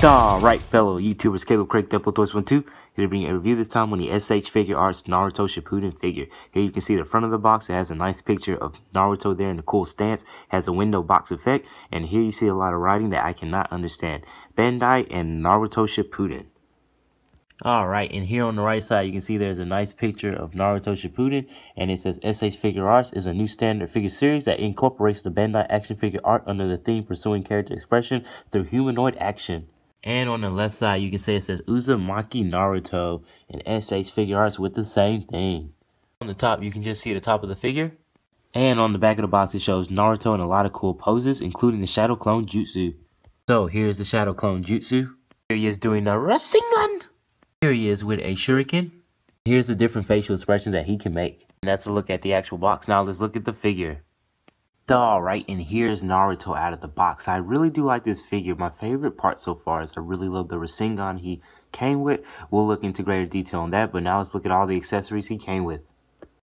Alright, fellow YouTubers, Caleb Craig Double Thor's 1 2, here to bring a review this time on the S.H. Figuarts Naruto Shippuden figure. Here you can see the front of the box. It has a nice picture of Naruto there in a cool stance, has a window box effect, and here you see a lot of writing that I cannot understand. Bandai and Naruto Shippuden. Alright, and here on the right side you can see there's a nice picture of Naruto Shippuden, and it says S.H. Figuarts is a new standard figure series that incorporates the Bandai action figure art under the theme pursuing character expression through humanoid action. And on the left side, you can say it says Uzumaki Naruto and S.H. Figuarts with the same thing. On the top, you can just see the top of the figure. And on the back of the box, it shows Naruto in a lot of cool poses, including the Shadow Clone Jutsu. So here's the Shadow Clone Jutsu. Here he is doing a raesengan. Here he is with a shuriken. Here's the different facial expressions that he can make. And that's a look at the actual box. Now let's look at the figure. Alright, and here's Naruto out of the box. I really do like this figure. My favorite part so far is I really love the raesengan he came with. We'll look into greater detail on that, but now let's look at all the accessories he came with.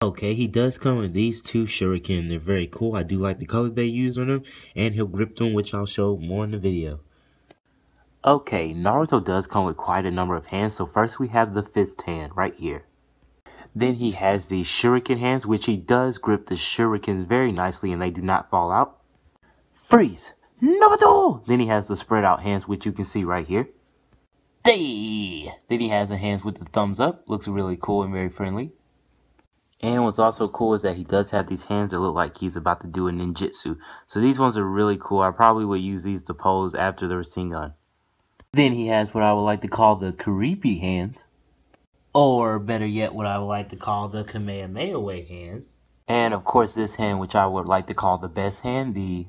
Okay, he does come with these two shuriken. They're very cool. I do like the color they use on them, and he'll grip them, which I'll show more in the video. Okay, Naruto does come with quite a number of hands. So first we have the fist hand right here. Then he has the shuriken hands, which he does grip the shurikens very nicely and they do not fall out. Freeze! Naruto! Then he has the spread out hands, which you can see right here. Day! Then he has the hands with the thumbs up. Looks really cool and very friendly. And what's also cool is that he does have these hands that look like he's about to do a ninjutsu. So these ones are really cool. I probably would use these to pose after the raesengan. Then he has what I would like to call the creepy hands. Or better yet, what I would like to call the Kamehameha Wave hands. And of course this hand, which I would like to call the best hand, the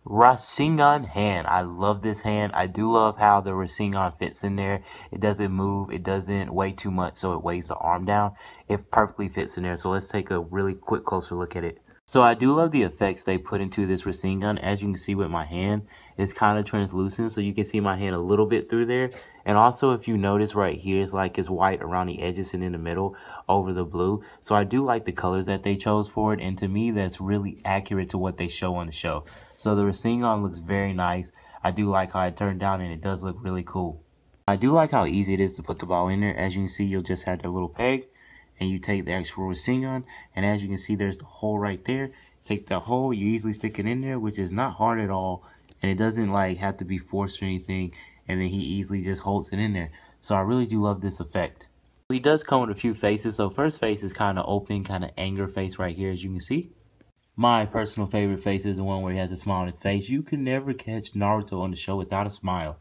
raesengan hand. I love this hand. I do love how the raesengan fits in there. It doesn't move. It doesn't weigh too much, so it weighs the arm down. It perfectly fits in there. So let's take a really quick closer look at it. So I do love the effects they put into this raesengan. As you can see with my hand, it's kind of translucent, so you can see my hand a little bit through there. And also, if you notice right here, it's like it's white around the edges and in the middle over the blue. So I do like the colors that they chose for it, and to me, that's really accurate to what they show on the show. So the raesengan looks very nice. I do like how it turned down, and it does look really cool. I do like how easy it is to put the ball in there. As you can see, you'll just have that little peg, and you take the actual raesengan, and as you can see, there's the hole right there. Take the hole, you easily stick it in there, which is not hard at all, and it doesn't like have to be forced or anything, and then he easily just holds it in there. So I really do love this effect. He does come with a few faces. So first face is kind of open, kind of anger face right here, as you can see. My personal favorite face is the one where he has a smile on his face. You can never catch Naruto on the show without a smile.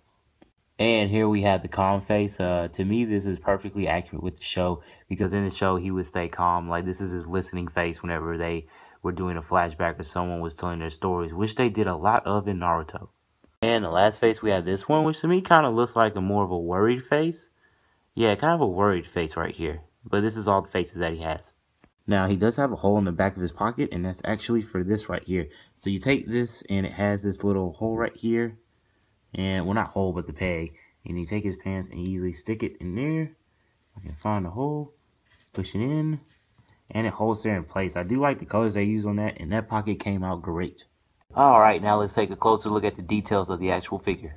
And here we have the calm face. To me, this is perfectly accurate with the show, because in the show, he would stay calm. Like, this is his listening face whenever they were doing a flashback or someone was telling their stories, which they did a lot of in Naruto. And the last face, we have this one, which to me kind of looks like a more of a worried face. Yeah, kind of a worried face right here. But this is all the faces that he has. Now, he does have a hole in the back of his pocket, and that's actually for this right here. So you take this, and it has this little hole right here. And, well, not hole, but the peg. And you take his pants and you easily stick it in there. I can find the hole, push it in, and it holds there in place. I do like the colors they use on that, and that pocket came out great. Alright, now let's take a closer look at the details of the actual figure.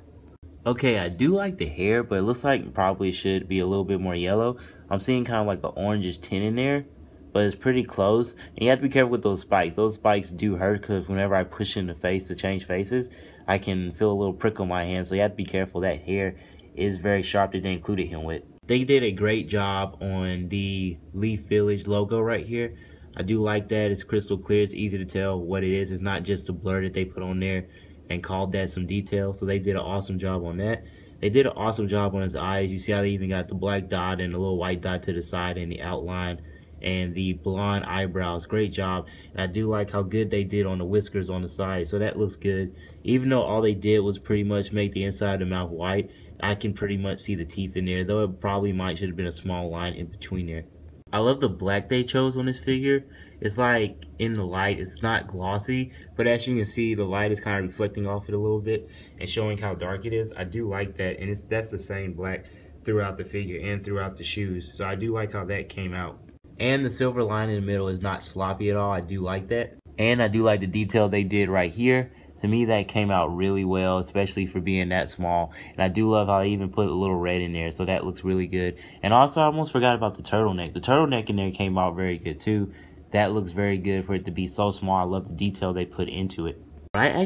Okay, I do like the hair, but it looks like it probably should be a little bit more yellow. I'm seeing kind of like the orangish tint in there, but it's pretty close. And you have to be careful with those spikes. Those spikes do hurt, because whenever I push in the face to change faces, I can feel a little prick on my hand, so you have to be careful. That hair is very sharp that they included him with. They did a great job on the Leaf Village logo right here. I do like that. It's crystal clear. It's easy to tell what it is. It's not just a blur that they put on there and called that some detail. So they did an awesome job on that. They did an awesome job on his eyes. You see how they even got the black dot and the little white dot to the side and the outline and the blonde eyebrows. Great job. And I do like how good they did on the whiskers on the side. So that looks good. Even though all they did was pretty much make the inside of the mouth white, I can pretty much see the teeth in there, though it probably should have been a small line in between there. I love the black they chose on this figure. It's like in the light, it's not glossy, but as you can see, the light is kind of reflecting off it a little bit and showing how dark it is. I do like that, and that's the same black throughout the figure and throughout the shoes. So I do like how that came out. And the silver line in the middle is not sloppy at all. I do like that. And I do like the detail they did right here. To me, that came out really well, especially for being that small. And I do love how I even put a little red in there, so that looks really good. And also, I almost forgot about the turtleneck. The turtleneck in there came out very good too. That looks very good for it to be so small. I love the detail they put into it. I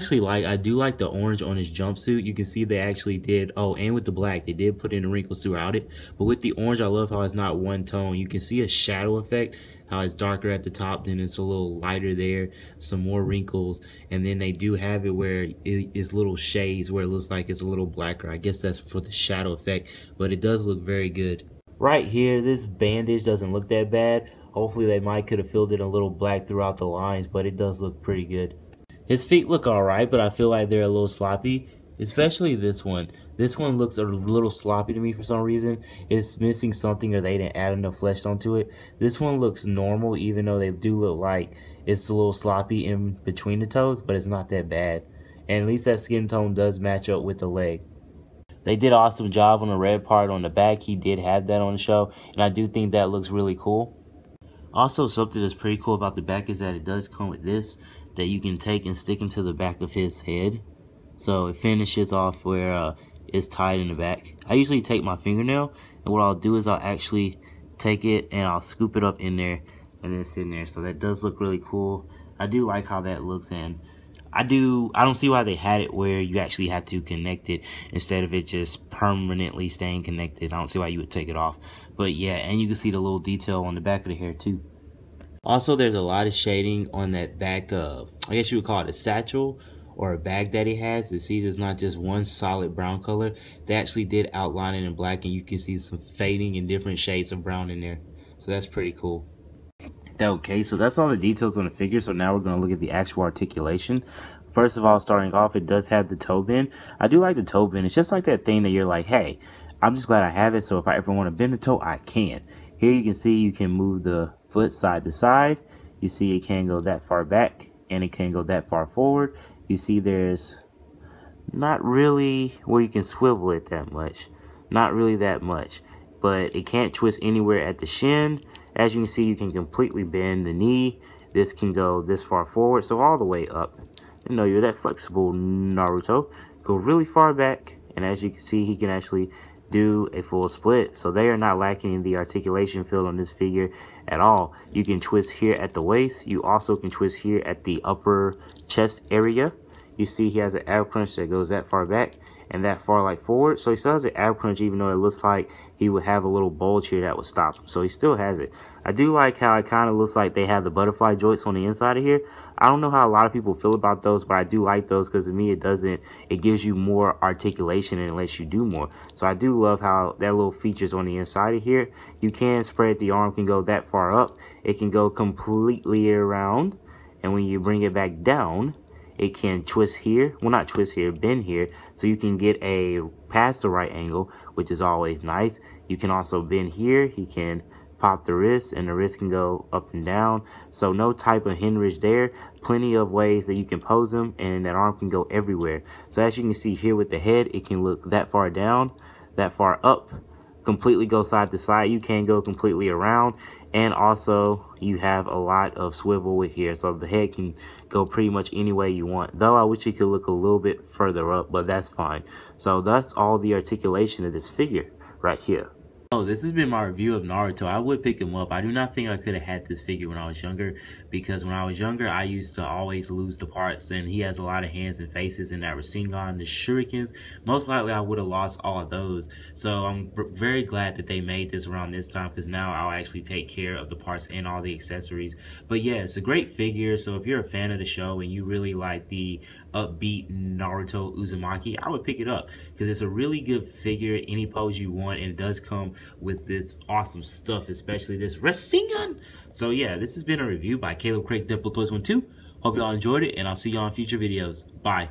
do like the orange on his jumpsuit. You can see they actually did, oh, and with the black, they did put in the wrinkles throughout it. But with the orange, I love how it's not one tone. You can see a shadow effect, how it's darker at the top, then it's a little lighter there, some more wrinkles. And then they do have it where it is little shades where it looks like it's a little blacker. I guess that's for the shadow effect, but it does look very good. Right here, this bandage doesn't look that bad. Hopefully they might could have filled it a little black throughout the lines, but it does look pretty good. His feet look alright, but I feel like they're a little sloppy, especially this one. This one looks a little sloppy to me for some reason. It's missing something or they didn't add enough flesh onto it. This one looks normal, even though they do look like it's a little sloppy in between the toes, but it's not that bad. And at least that skin tone does match up with the leg. They did an awesome job on the red part on the back. He did have that on the show, and I do think that looks really cool. Also, something that's pretty cool about the back is that it does come with this that you can take and stick into the back of his head. So it finishes off where it's tied in the back. I usually take my fingernail, and what I'll do is I'll actually take it and I'll scoop it up in there and then sit in there. So that does look really cool. I do like how that looks, and I don't see why they had it where you actually had to connect it instead of it just permanently staying connected. I don't see why you would take it off. But yeah, and you can see the little detail on the back of the hair too. Also, there's a lot of shading on that back, I guess you would call it a satchel or a bag that he has. The seeds is not just one solid brown color. They actually did outline it in black, and you can see some fading in different shades of brown in there. So that's pretty cool. Okay, so that's all the details on the figure. So now we're going to look at the actual articulation. First of all, starting off, it does have the toe bend. I do like the toe bend. It's just like that thing that you're like, hey, I'm just glad I have it, so if I ever want to bend the toe, I can. Here you can see you can move the foot side to side. You see it can go that far back, and it can go that far forward. You see there's not really where you can swivel it that much. Not really that much. But it can't twist anywhere at the shin. As you can see, you can completely bend the knee. This can go this far forward, so all the way up. You know, you're that flexible, Naruto. Go really far back, and as you can see, he can actually do a full split. So they are not lacking in the articulation field on this figure at all. You can twist here at the waist. You also can twist here at the upper chest area. You see he has an ab crunch that goes that far back and that far like forward. So he still has an ab crunch, even though it looks like he would have a little bulge here that would stop him. So he still has it. I do like how it kind of looks like they have the butterfly joints on the inside of here. I don't know how a lot of people feel about those, but I do like those because to me it gives you more articulation and it lets you do more. So I do love how that little features on the inside of here. You can spread, the arm can go that far up. It can go completely around. And when you bring it back down, it can twist here, well not twist here, bend here, so you can get a past the right angle, which is always nice. You can also bend here, he can pop the wrist, and the wrist can go up and down, so no type of hindrance there. Plenty of ways that you can pose them, and that arm can go everywhere. So as you can see here with the head, it can look that far down, that far up, completely go side to side. You can go completely around, and also you have a lot of swivel with here, so the head can go pretty much any way you want. Though I wish it could look a little bit further up, but that's fine. So that's all the articulation of this figure right here. Oh, this has been my review of Naruto. I would pick him up. I do not think I could have had this figure when I was younger, because when I was younger, I used to always lose the parts, and he has a lot of hands and faces, and that raesengan, the shurikens, most likely I would have lost all of those. So I'm very glad that they made this around this time, because now I'll actually take care of the parts and all the accessories. But yeah, it's a great figure, so if you're a fan of the show and you really like the upbeat Naruto Uzumaki, I would pick it up, because it's a really good figure, any pose you want, and it does come with this awesome stuff, especially this raesengan. So yeah, this has been a review by Caleb Craig Double Toys 12. Hope y'all enjoyed it, and I'll see y'all in future videos. Bye.